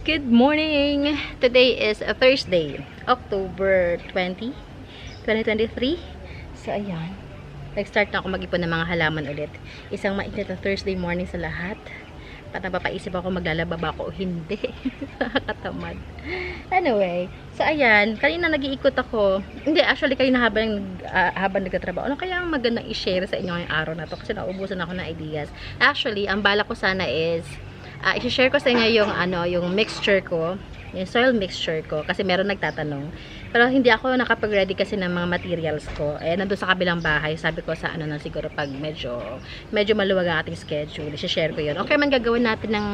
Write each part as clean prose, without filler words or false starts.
Good morning! Today is a Thursday, October 20, 2023. So, ayan. Nag-start na ako mag-ipon ng mga halaman ulit. Isang mainit na Thursday morning sa lahat. Para napapaisip ako maglalaba ba ako o hindi. Nakakatamad. Anyway, so ayan. Kanina nag-iikot ako. Hindi, actually kanina habang nagtatrabaho. Ano kaya ang magandang i-share sa inyo ngayong araw na to? Kasi naubusan ako ng ideas. Actually, ang balak ko sana is i-share ko sa inyo yung mixture ko, yung soil mixture ko, kasi meron nagtatanong. Pero hindi ako nakapag-ready kasi ng mga materials ko. Nandun sa kabilang bahay, sabi ko sa na siguro pag medyo maluwag ang ating schedule, i-share ko yun. Okay man gagawin natin ng,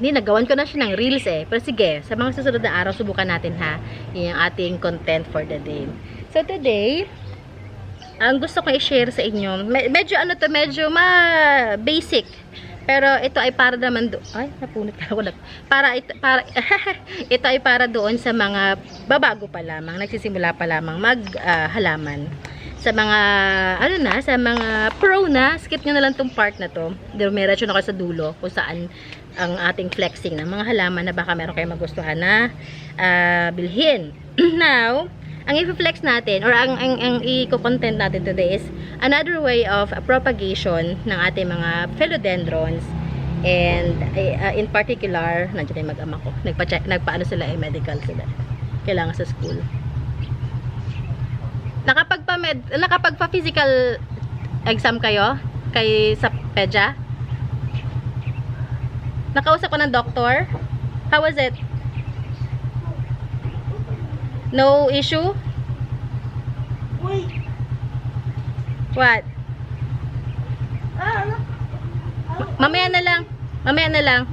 hindi, nagawan ko na siya ng reels Pero sige, sa mga susunod na araw, subukan natin ha, yung ating content for the day. So today, ang gusto ko i-share sa inyo, medyo basic. Pero ito ay para naman ay, napunit ka ako. Ito ay para doon sa mga babago pa lamang, nagsisimula pa lamang halaman. Sa mga, sa mga pro na, skip nyo na lang tong part na to. Dumiretso na ako sa dulo kung saan ang ating flexing ng mga halaman na baka meron kayong magustuhan na bilhin. Now, ang i-flex natin or ang i-content natin today is another way of propagation ng ating mga philodendrons, and in particular, nandiyan yung mag-ama ko, nagpaano sila medical sila, kailangan sa school. Nakapagpa-physical exam kayo sa pedya? Nakausap ko ng doctor? How was it? No issue? Wait. What? Mamaya na lang.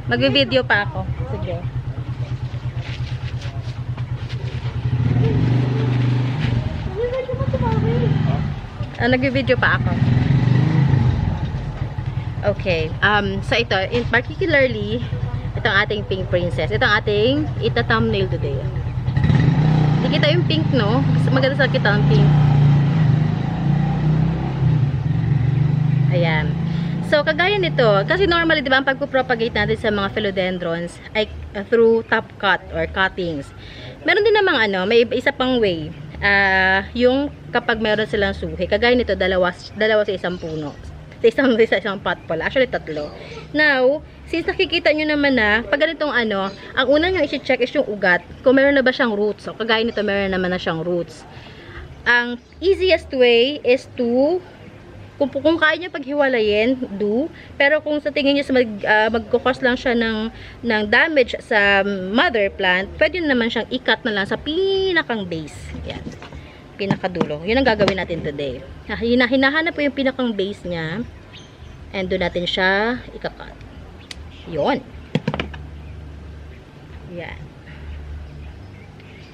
Mag-video pa ako. Sige. Nag-video pa ako. Okay. So ito, in particularly, itong ating pink princess. Itong ating ita-thumbnail today. Hindi kita yung pink, no? Maganda sa kita ang pink. Ayan. So, kagaya nito, kasi normally, di ba, ang pagpupropagate natin sa mga philodendrons ay through top cut or cuttings. Meron din namang may isa pang way. Yung kapag meron silang suhi. Kagaya nito, dalawa sa isang puno. Sa isang pot pala. Actually, tatlo. Now, since nakikita nyo naman na, pag ganitong ang unang nyo isi-check is yung ugat. Kung meron na ba siyang roots. So, kagaya nito, meron naman na siyang roots. Ang easiest way is to, kung kaya nyo paghiwalayin, do. Pero kung sa tingin nyo mag-cause lang siya ng damage sa mother plant, pwede naman siyang i-cut na lang sa pinakang base. Yan. Pinakadulo. Yun ang gagawin natin today. Hinahanap po yung pinakang base niya. And doon natin siya ika-cut. Yun. Yan.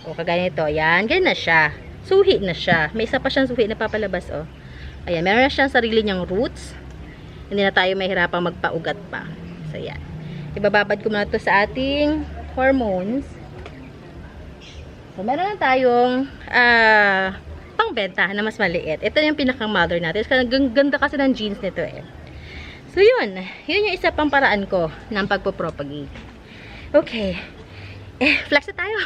O, kagaya nito. Yan. Ganyan na siya. Suhi na siya. May isa pa siyang suhi na papalabas, oh. Ayan. Meron na siyang sarili niyang roots. Hindi na tayo mahirapang magpaugat pa. So, yan. Ibababad ko muna ito sa ating hormones. So, meron na tayong pangbenta na mas maliit. Ito yung pinakang mother natin. Ganda kasi ng genes nito So, yun. Yun yung isa pang paraan ko ng pagpopropagate. Okay. Flex na tayo.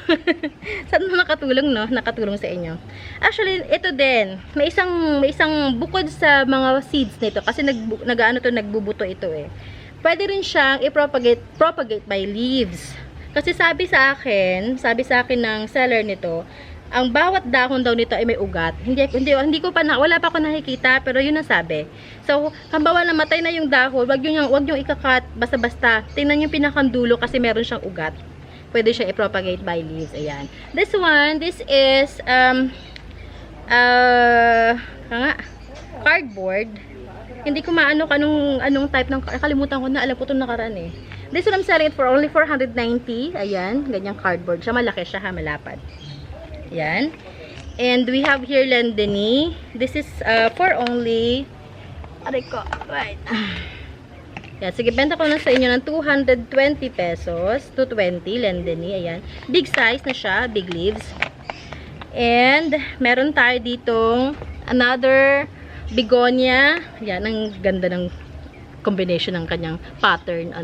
Saan mo nakatulong, no? Nakatulong sa inyo. Actually, ito din. May isang bukod sa mga seeds nito. Kasi nagbubuto ito Pwede rin siyang propagate by leaves. Kasi sabi sa akin ng seller nito, ang bawat dahon daw nito ay may ugat. Wala pa ako nakikita, pero yun ang sabi. So, kambawa namatay na yung dahon, wag yung ikakat basta-basta. Tingnan yung pinakandulo kasi meron siyang ugat. Pwede siya i-propagate by leaves. Ayan. This is cardboard. Hindi ko maano anong type ng, kalimutan ko na, alam ko itong nakaraan This one I'm selling it for only 490. Ayan, ganyang cardboard siya. Malaki siya ha, malapad. Ayan. And we have here Lendeny. This is for only, right. Yan, sige, benta ko na sa inyo ng 220 pesos. 220, Lendeny. Ayan. Big size na siya, big leaves. And meron tayo ditong another begonia. Yan, ang ganda ng combination ng kanyang pattern,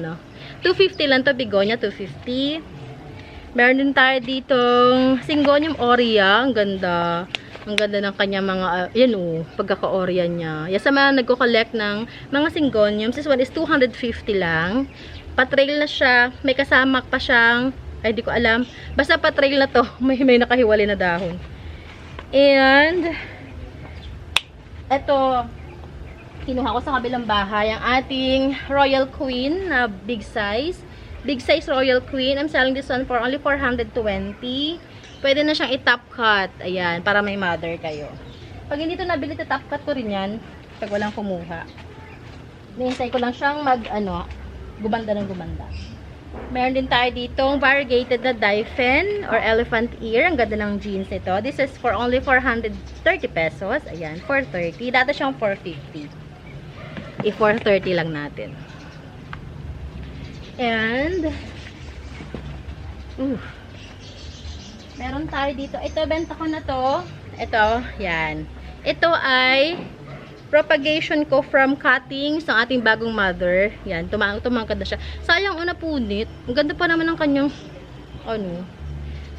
250 lang to, Bigonia, 250. Meron din tayo ditong Syngonium aurea. Ang ganda. Ang ganda ng kanya mga, yan pagkaka-aurea niya. Yan sa mga nagko-collect ng mga Syngoniums. This one is 250 lang. Patrail na siya. May kasama pa siyang, ay di ko alam. Basta patrail na to. May nakahiwalay na dahon. And, eto, kinuha ko sa kabilang bahay ang ating Royal Queen na big size. Big size Royal Queen. I'm selling this one for only 420. Pwede na siyang i-top cut. Ayan, para may mother kayo. Pag hindi ito nabili, top cut ko rin yan. Pag walang kumuha. Nihintay ko lang siyang gumanda ng gumanda. Meron din tayo ditong variegated na Daifen or elephant ear. Ang ganda ng jeans nito. This is for only 430 pesos. Ayan, 430. Dati siyang 450. I-430 lang natin. And, meron tayo dito. Ito, benta ko na to. Ito, yan. Ito ay propagation ko from cuttings ng ating bagong mother. Yan, tumangkad na siya. Sayang una punit. Ang ganda pa naman ng kanyang,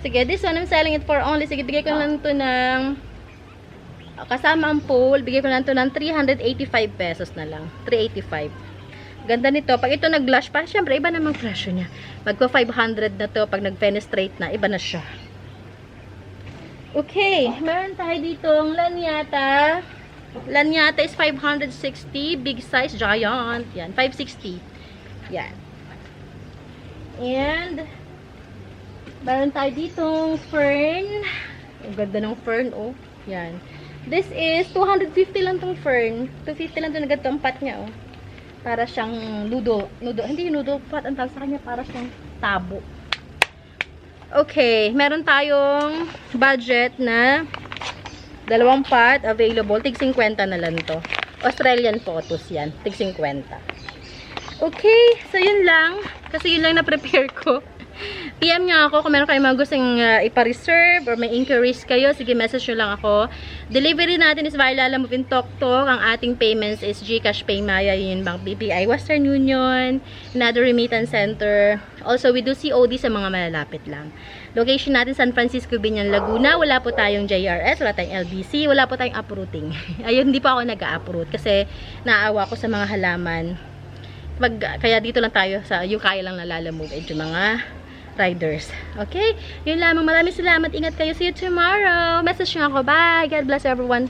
Sige, this one I'm selling it for only, sige, bigay ko lang to ng, kasama ang pole, bigay ko lang to ng 385 pesos na lang. 385. Ganda nito. Pag ito nag-blush pa, syempre, iba namang presyo niya. Magpa 500 na to. Pag nag-fenestrate na, iba na siya. Okay. Meron tayo ditong lanyata. Lanyata is 560. Big size, giant. Yan, 560. Yan. And, meron tayo ditong fern. Ang ganda ng fern, Yan. This is 250 lang tong fern. 250 lang itong ganitong pot niya, Para siyang hindi noodle pot, ang tawag sa kanya, para siyang tabo. Okay, meron tayong budget na 2 pot available, tig 50 na lang to. Australian photos yan, tig 50. Okay, so yun lang, kasi yun lang na-prepare ko. PM nyo ako kung meron kayong mga gustong ipa-reserve or may inquiries kayo, sige, message nyo lang ako. Delivery natin is via Lalamove in Toktok. Ang ating payments is GCash, Paymaya, Union Bank, BPI, Western Union, another remittance center. Also, we do COD sa mga malalapit lang. Location natin, San Francisco, Binyan, Laguna. Wala po tayong JRS, wala tayong LBC, wala po tayong uprooting. Ayun, hindi pa ako nag-uproot kasi naawa ko sa mga halaman. Kaya dito lang tayo sa yung kaya lang na Lalamove and yung mga riders. Okay? Yun lamang. Maraming salamat. Ingat kayo. See you tomorrow. Message nyo ako. Bye. God bless everyone.